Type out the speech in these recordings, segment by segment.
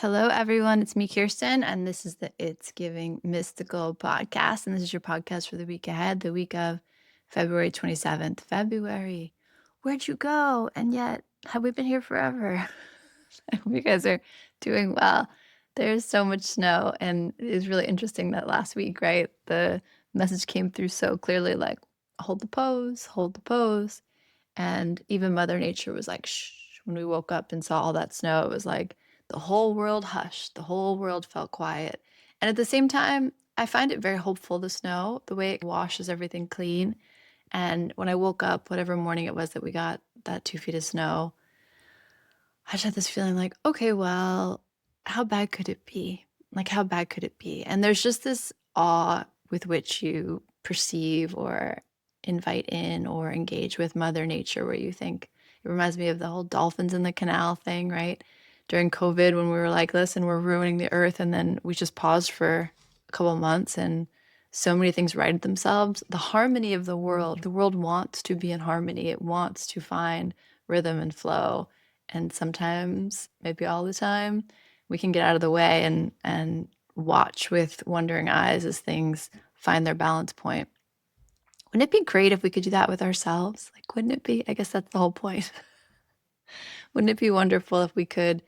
Hello, everyone. It's me, Kirsten, and this is the It's Giving Mystical podcast. And this is your podcast for the week ahead, the week of February 27th. February, where'd you go? And yet, have we been here forever? I hope you guys are doing well. There's so much snow, and it is really interesting that last week, right? The message came through so clearly like, hold the pose, hold the pose. And even Mother Nature was like, shh. When we woke up and saw all that snow, it was like the whole world hushed. The whole world felt quiet. And at the same time, I find it very hopeful, the snow, the way it washes everything clean. And when I woke up, whatever morning it was that we got that 2 feet of snow, I just had this feeling like, okay, well, how bad could it be? Like, how bad could it be? And there's just this awe with which you perceive or invite in or engage with Mother Nature, where you think it reminds me of the whole dolphins in the canal thing, right? During COVID, when we were like, listen, we're ruining the earth. And then we just paused for a couple of months and so many things righted themselves. The harmony of the world wants to be in harmony, it wants to find rhythm and flow. And sometimes, maybe all the time, we can get out of the way and watch with wondering eyes as things find their balance point. Wouldn't it be great if we could do that with ourselves? Like, wouldn't it be? I guess that's the whole point. Wouldn't it be wonderful if we could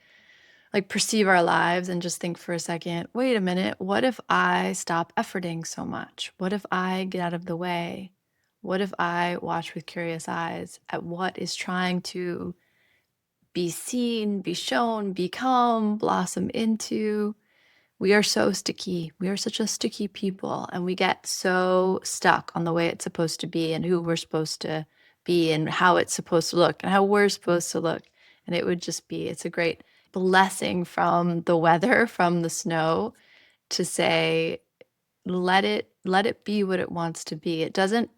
like perceive our lives and just think for a second, wait a minute, what if I stop efforting so much? What if I get out of the way? What if I watch with curious eyes at what is trying to be seen, be shown, become, blossom into? We are so sticky. We are such a sticky people, and we get so stuck on the way it's supposed to be and who we're supposed to be and how it's supposed to look and how we're supposed to look. And it would just be, it's a great blessing from the weather, from the snow, to say, let it be what it wants to be. It doesn't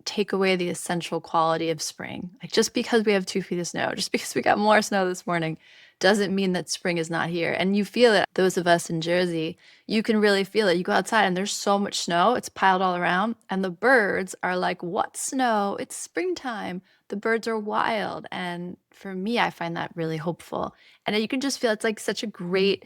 take away the essential quality of spring. Like, just because we have 2 feet of snow, just because we got more snow this morning, doesn't mean that spring is not here. And you feel it. Those of us in Jersey, you can really feel it. You go outside and there's so much snow, it's piled all around, and the birds are like, what snow? It's springtime. The birds are wild. And for me, I find that really hopeful. And you can just feel it's like such a great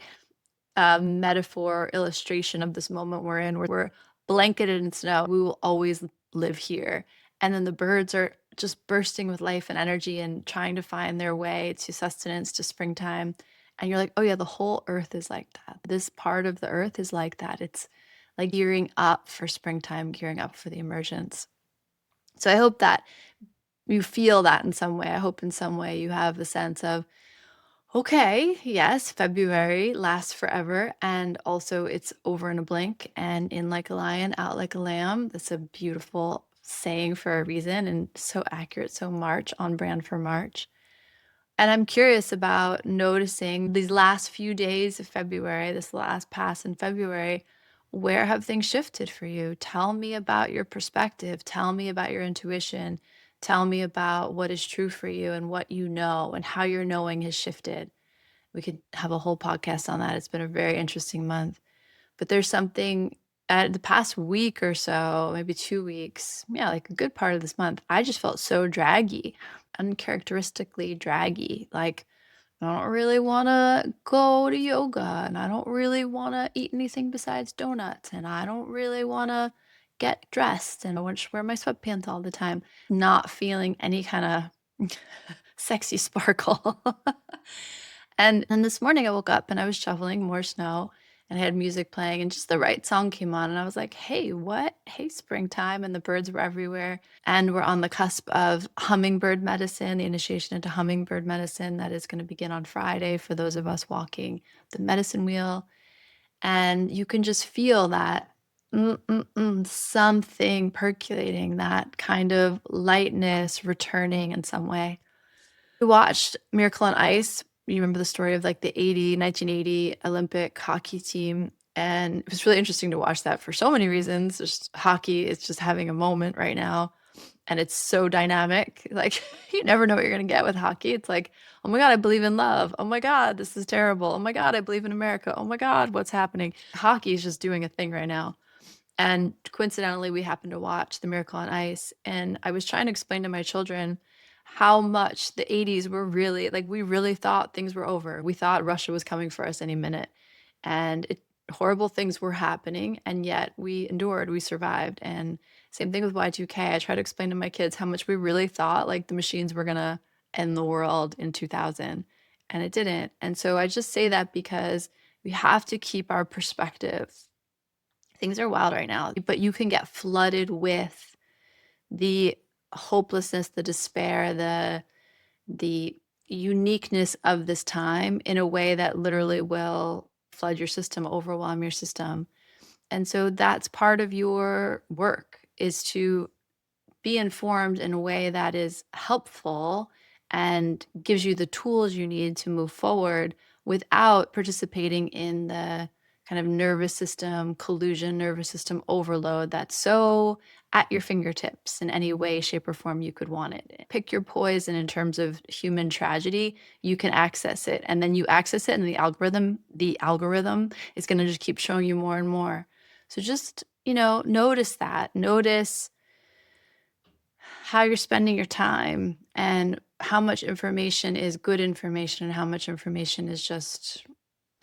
metaphor illustration of this moment we're in, where we're blanketed in snow. We will always live here. And then the birds are just bursting with life and energy and trying to find their way to sustenance, to springtime. And you're like, oh yeah, the whole earth is like that. This part of the earth is like that. It's like gearing up for springtime, gearing up for the emergence. So I hope that you feel that in some way. I hope in some way you have the sense of, okay, yes, February lasts forever, and also it's over in a blink, and in like a lion, out like a lamb. That's a beautiful saying for a reason, and so accurate, so March, on brand for March. And I'm curious about noticing these last few days of February, this last pass in February, where have things shifted for you? Tell me about your perspective. Tell me about your intuition. Tell me about what is true for you and what you know and how your knowing has shifted. We could have a whole podcast on that. It's been a very interesting month. But there's something at the past week or so, maybe 2 weeks, yeah, like a good part of this month, I just felt so draggy, uncharacteristically draggy. Like, I don't really want to go to yoga, and I don't really want to eat anything besides donuts, and I don't really want to get dressed, and I want to wear my sweatpants all the time, not feeling any kind of sexy sparkle. And then this morning I woke up and I was shoveling more snow and I had music playing and just the right song came on and I was like, hey, what? Hey, springtime. And the birds were everywhere. And we're on the cusp of hummingbird medicine, the initiation into hummingbird medicine that is going to begin on Friday for those of us walking the medicine wheel. And you can just feel that something percolating, that kind of lightness returning in some way. We watched Miracle on Ice. You remember the story of like the 1980 Olympic hockey team. And it was really interesting to watch that for so many reasons. Just hockey is just having a moment right now. And it's so dynamic. Like, you never know what you're going to get with hockey. It's like, oh my God, I believe in love. Oh my God, this is terrible. Oh my God, I believe in America. Oh my God, what's happening? Hockey is just doing a thing right now. And coincidentally, we happened to watch the Miracle on Ice. And I was trying to explain to my children how much the 80s were really like, we really thought things were over. We thought Russia was coming for us any minute. And horrible things were happening, and yet we endured, we survived. And same thing with Y2K. I try to explain to my kids how much we really thought like the machines were gonna end the world in 2000, and it didn't. And so I just say that because we have to keep our perspective. Things are wild right now, but you can get flooded with the hopelessness, the despair, the uniqueness of this time in a way that literally will flood your system, overwhelm your system. And so that's part of your work, is to be informed in a way that is helpful and gives you the tools you need to move forward without participating in the kind of nervous system collusion, nervous system overload that's so at your fingertips in any way, shape, or form you could want it. Pick your poison in terms of human tragedy. You can access it, and then you access it, and the algorithm is going to just keep showing you more and more. So just, notice that. Notice how you're spending your time and how much information is good information and how much information is just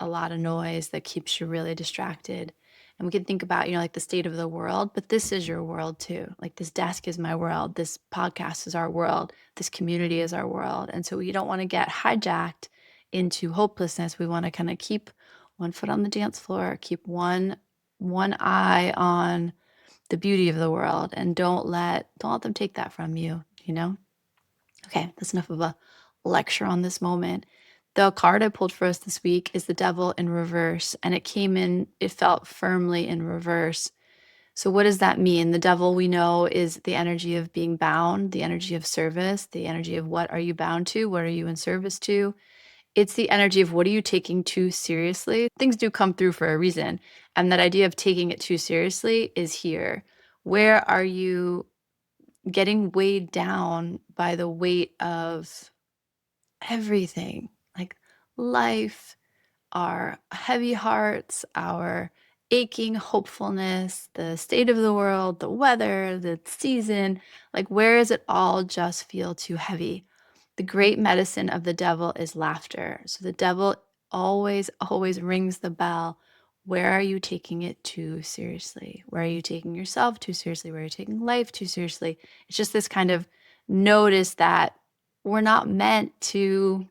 a lot of noise that keeps you really distracted. And we can think about, like the state of the world, but this is your world too. Like this desk is my world. This podcast is our world. This community is our world. And so we don't want to get hijacked into hopelessness. We want to kind of keep one foot on the dance floor, keep one eye on the beauty of the world, and don't let them take that from you. Okay, that's enough of a lecture on this moment. The card I pulled for us this week is the Devil in reverse, and it felt firmly in reverse. So what does that mean? The devil, we know, is the energy of being bound, the energy of service, the energy of what are you bound to, what are you in service to. It's the energy of what are you taking too seriously. Things do come through for a reason, and that idea of taking it too seriously is here. Where are you getting weighed down by the weight of everything, like life, our heavy hearts, our aching hopefulness, the state of the world, the weather, the season? Like, where does it all just feel too heavy? The great medicine of the devil is laughter. So the devil always, always rings the bell. Where are you taking it too seriously? Where are you taking yourself too seriously? Where are you taking life too seriously? It's just this kind of notice that we're not meant to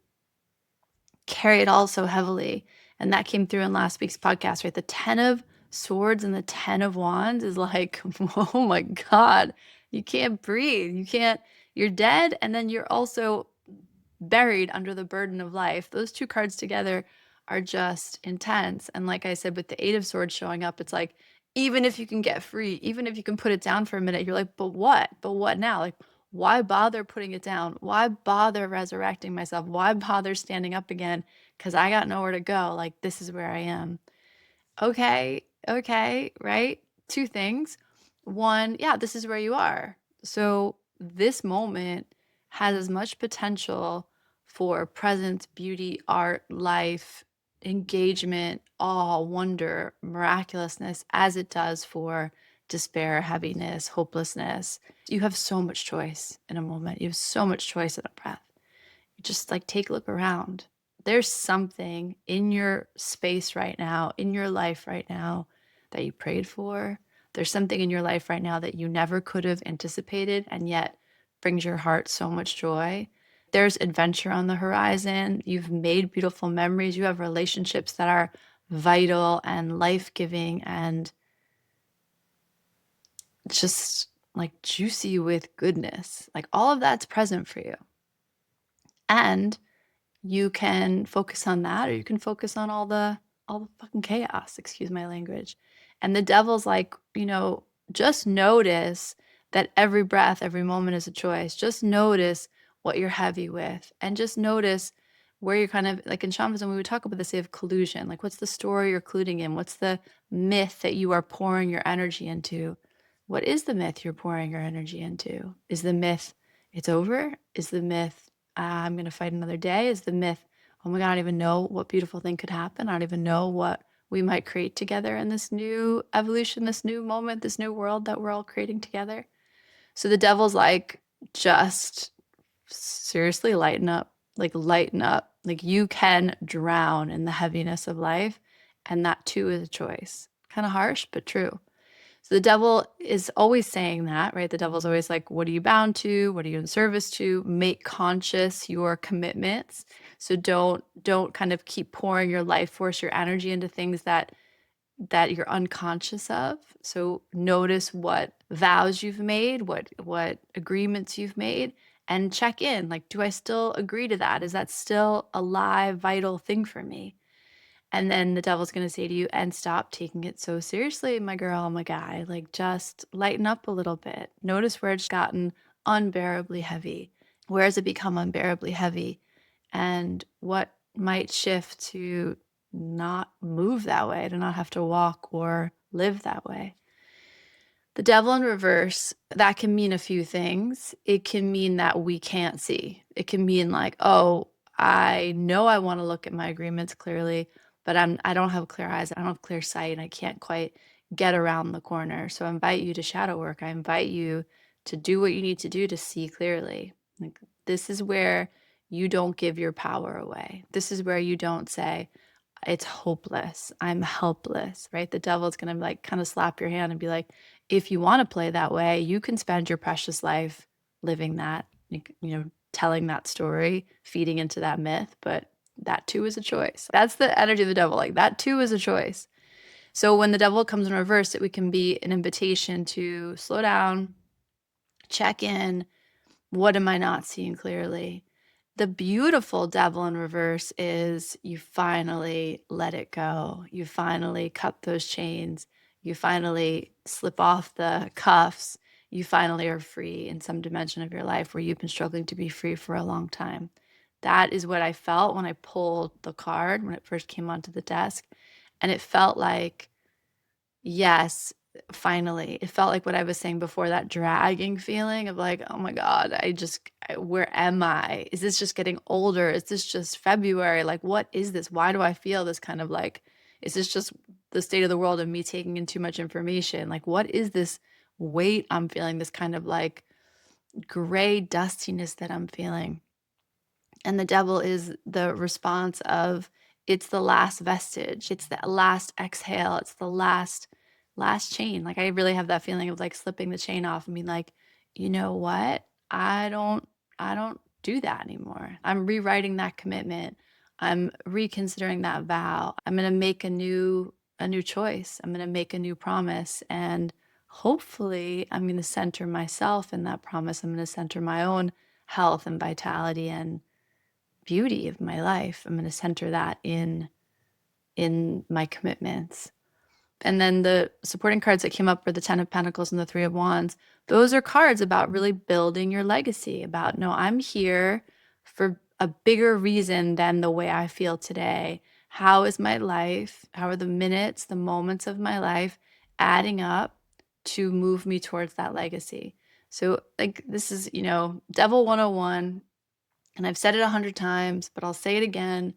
carry it all so heavily. And that came through in last week's podcast, right? The 10 of swords and the 10 of wands is like, oh my God, you can't breathe. You're dead. And then you're also buried under the burden of life. Those two cards together are just intense. And like I said, with the 8 of swords showing up, it's like, even if you can get free, even if you can put it down for a minute, you're like, but what? But what now? Like, why bother putting it down? Why bother resurrecting myself? Why bother standing up again? Because I got nowhere to go. Like, this is where I am. Okay, right? Two things. One, yeah, this is where you are. So this moment has as much potential for presence, beauty, art, life, engagement, awe, wonder, miraculousness as it does for despair, heaviness, hopelessness. You have so much choice in a moment. You have so much choice in a breath. Just like take a look around. There's something in your space right now, in your life right now, that you prayed for. There's something in your life right now that you never could have anticipated and yet brings your heart so much joy. There's adventure on the horizon. You've made beautiful memories. You have relationships that are vital and life-giving and just like juicy with goodness. Like all of that's present for you. And you can focus on that, or you can focus on all the fucking chaos, excuse my language. And the devil's like, just notice that every breath, every moment is a choice. Just notice what you're heavy with, and just notice where you're kind of like in shamanism, we would talk about this idea of collusion. Like, what's the story you're colluding in? What's the myth that you are pouring your energy into? What is the myth you're pouring your energy into? Is the myth it's over? Is the myth I'm going to fight another day? Is the myth, oh my God, I don't even know what beautiful thing could happen. I don't even know what we might create together in this new evolution, this new moment, this new world that we're all creating together. So the devil's like, just seriously lighten up. Like, lighten up. Like, you can drown in the heaviness of life, and that too is a choice. Kind of harsh, but true. So the devil is always saying that, right? The devil's always like, what are you bound to? What are you in service to? Make conscious your commitments. So don't kind of keep pouring your life force, your energy into things that you're unconscious of. So notice what vows you've made, what agreements you've made, and check in. Like, do I still agree to that? Is that still a live, vital thing for me? And then the devil's going to say to you, and stop taking it so seriously, my girl, my guy. Like, just lighten up a little bit. Notice where it's gotten unbearably heavy. Where has it become unbearably heavy? And what might shift to not move that way, to not have to walk or live that way? The devil in reverse, that can mean a few things. It can mean that we can't see. It can mean like, oh, I know I want to look at my agreements clearly, but I don't have clear eyes. I don't have clear sight, and I can't quite get around the corner. So I invite you to shadow work. I invite you to do what you need to do to see clearly. Like, this is where you don't give your power away. This is where you don't say, it's hopeless. I'm helpless, right? The devil's going to like kind of slap your hand and be like, if you want to play that way, you can spend your precious life living that, telling that story, feeding into that myth, but that too is a choice. That's the energy of the devil. Like, that too is a choice. So when the devil comes in reverse, it can be an invitation to slow down, check in. What am I not seeing clearly? The beautiful devil in reverse is you finally let it go. You finally cut those chains. You finally slip off the cuffs. You finally are free in some dimension of your life where you've been struggling to be free for a long time. That is what I felt when I pulled the card when it first came onto the desk. And it felt like, yes, finally. It felt like what I was saying before, that dragging feeling of like, oh my God, where am I? Is this just getting older? Is this just February? Like, what is this? Why do I feel this kind of like, is this just the state of the world of me taking in too much information? Like, what is this weight I'm feeling? This kind of like gray dustiness that I'm feeling. And the devil is the response of, it's the last vestige, it's the last exhale, it's the last chain. Like, I really have that feeling of like slipping the chain off and being like, you know what? I don't do that anymore. I'm rewriting that commitment. I'm reconsidering that vow. I'm going to make a new choice. I'm going to make a new promise, and hopefully I'm going to center myself in that promise. I'm going to center my own health and vitality and beauty of my life. I'm going to center that in my commitments. And then the supporting cards that came up were the 10 of Pentacles and the 3 of Wands. Those are cards about really building your legacy, about, no, I'm here for a bigger reason than the way I feel today. How is my life? How are the minutes, the moments of my life adding up to move me towards that legacy? So, like, this is, Devil 101. And I've said it 100 times, but I'll say it again.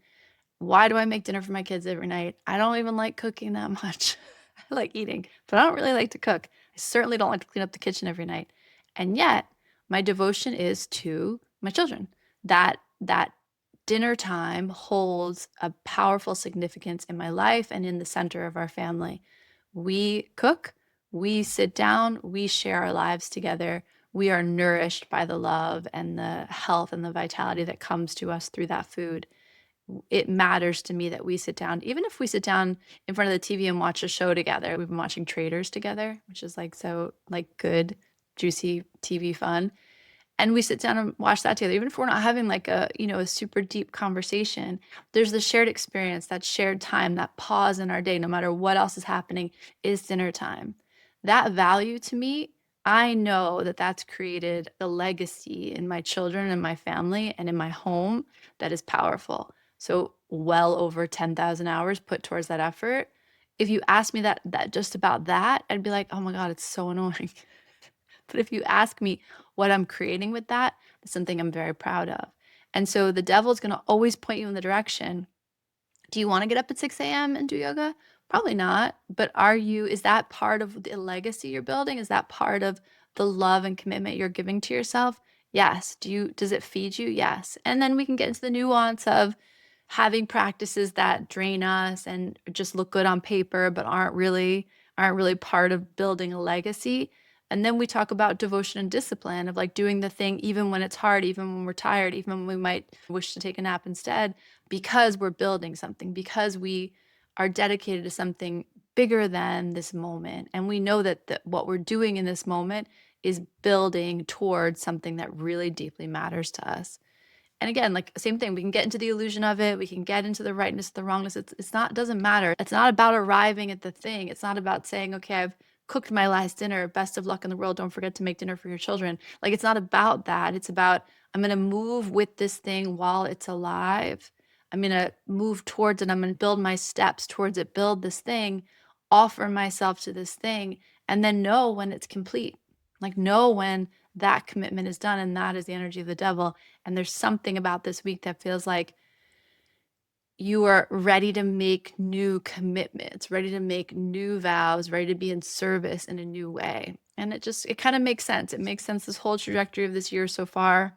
Why do I make dinner for my kids every night? I don't even like cooking that much. I like eating, but I don't really like to cook. I certainly don't like to clean up the kitchen every night. And yet, my devotion is to my children. That dinner time holds a powerful significance in my life and in the center of our family. We cook, we sit down, we share our lives together. We are nourished by the love and the health and the vitality that comes to us through that food. It matters to me that we sit down, even if we sit down in front of the TV and watch a show together. We've been watching Traders together, which is like so like good, juicy TV fun. And we sit down and watch that together, even if we're not having like a super deep conversation. There's the shared experience, that shared time, that pause in our day, no matter what else is happening, is dinner time. That value to me, I know that that's created a legacy in my children and my family and in my home that is powerful. So well over 10,000 hours put towards that effort. If you ask me that just about that, I'd be like, oh my God, it's so annoying. But if you ask me what I'm creating with that, it's something I'm very proud of. And so the devil is going to always point you in the direction. Do you want to get up at 6 a.m. and do yoga? Probably not. But is that part of the legacy you're building? Is that part of the love and commitment you're giving to yourself? Yes. Does it feed you? Yes. And then we can get into the nuance of having practices that drain us and just look good on paper but aren't really part of building a legacy. And then we talk about devotion and discipline of like doing the thing even when it's hard, even when we're tired, even when we might wish to take a nap instead, because we're building something, because we are dedicated to something bigger than this moment. And we know that what we're doing in this moment is building towards something that really deeply matters to us. And again, like same thing, we can get into the illusion of it. We can get into the rightness, the wrongness. It's not, it doesn't matter. It's not about arriving at the thing. It's not about saying, okay, I've cooked my last dinner. Best of luck in the world. Don't forget to make dinner for your children. Like it's not about that. It's about, I'm going to move with this thing while it's alive. I'm going to move towards it. I'm going to build my steps towards it, build this thing, offer myself to this thing, and then know when it's complete. Like know when that commitment is done. And that is the energy of the devil. And there's something about this week that feels like you are ready to make new commitments, ready to make new vows, ready to be in service in a new way. And it kind of makes sense. It makes sense, this whole trajectory of this year so far,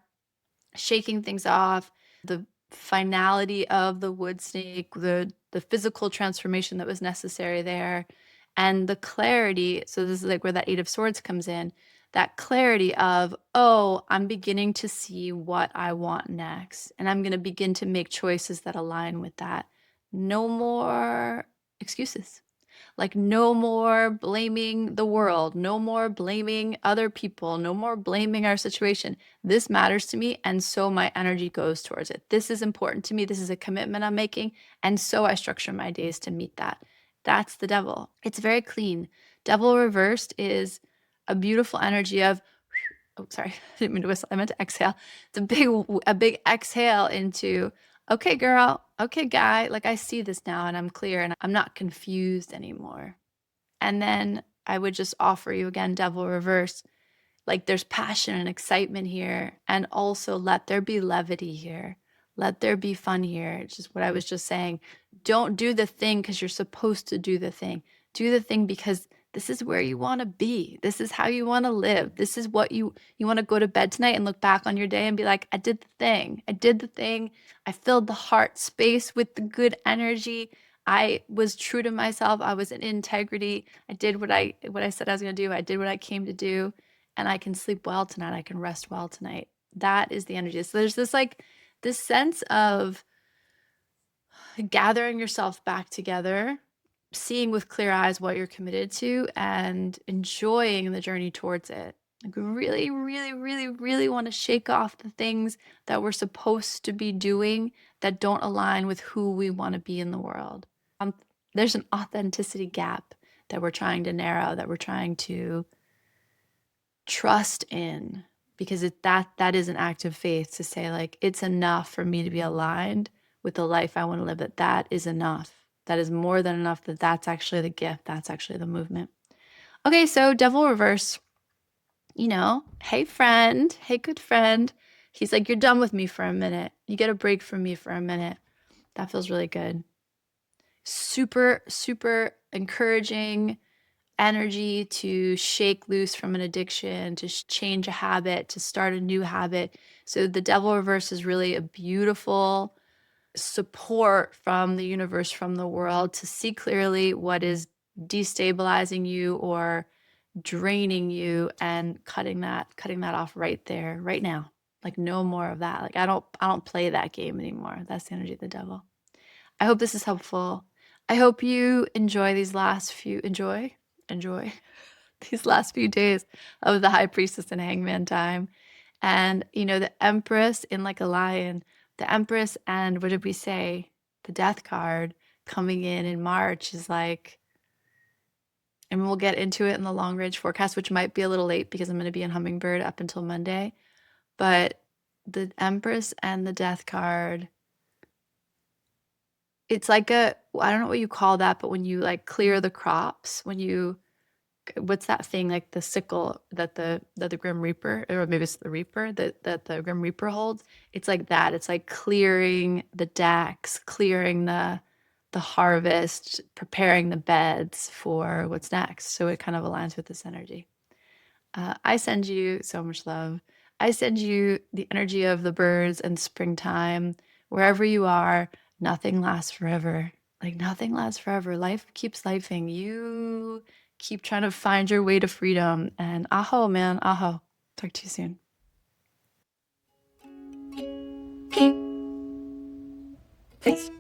shaking things off, the finality of the wood snake, the physical transformation that was necessary there, and the clarity. So this is like where that Eight of Swords comes in, that clarity of, oh, I'm beginning to see what I want next, and I'm going to begin to make choices that align with that. No more excuses. Like, no more blaming the world, no more blaming other people, no more blaming our situation. This matters to me, and so my energy goes towards it. This is important to me. This is a commitment I'm making, and so I structure my days to meet that. That's the devil. It's very clean. Devil reversed is a beautiful energy of, oh, sorry, I didn't mean to whistle. I meant to exhale. It's a big exhale into, okay, girl, okay, guy, like I see this now and I'm clear and I'm not confused anymore. And then I would just offer you again, devil reverse. Like there's passion and excitement here. And also let there be levity here. Let there be fun here. It's just what I was just saying. Don't do the thing because you're supposed to do the thing. Do the thing because this is where you want to be. This is how you want to live. This is what you want to go to bed tonight and look back on your day and be like, I did the thing. I did the thing. I filled the heart space with the good energy. I was true to myself. I was in integrity. I did what I said I was going to do. I did what I came to do, and I can sleep well tonight. I can rest well tonight. That is the energy. So there's this sense of gathering yourself back together, seeing with clear eyes what you're committed to, and enjoying the journey towards it. Like we really, really, really, really want to shake off the things that we're supposed to be doing that don't align with who we want to be in the world. There's an authenticity gap that we're trying to narrow, that we're trying to trust in, because that is an act of faith to say, like, it's enough for me to be aligned with the life I want to live, that is enough. That is more than enough, that's actually the gift. That's actually the movement. Okay, so devil reverse, hey friend, hey good friend. He's like, you're done with me for a minute. You get a break from me for a minute. That feels really good. Super, super encouraging energy to shake loose from an addiction, to change a habit, to start a new habit. So the devil reverse is really a beautiful support from the universe, from the world, to see clearly what is destabilizing you or draining you, and cutting that off right there, right now. Like no more of that. Like I don't play that game anymore. That's the energy of the devil. I hope this is helpful. I hope you enjoy these last few enjoy these last few days of the High Priestess and Hangman time. And the Empress in like a lion, the Empress, and what did we say? The Death card coming in March is like, and we'll get into it in the long range forecast, which might be a little late because I'm going to be in Hummingbird up until Monday. But the Empress and the Death card, it's like I don't know what you call that, but when you like clear the crops, what's that thing, like the sickle that the Grim Reaper, or maybe it's the Reaper that the Grim Reaper holds. It's like that. It's like clearing the decks, clearing the harvest, preparing the beds for what's next. So it kind of aligns with this energy. I send you so much love. I send you the energy of the birds and springtime. Wherever you are, nothing lasts forever. Like, nothing lasts forever. Life keeps lifing. You keep trying to find your way to freedom. And aho, man, aho. Talk to you soon. Peace.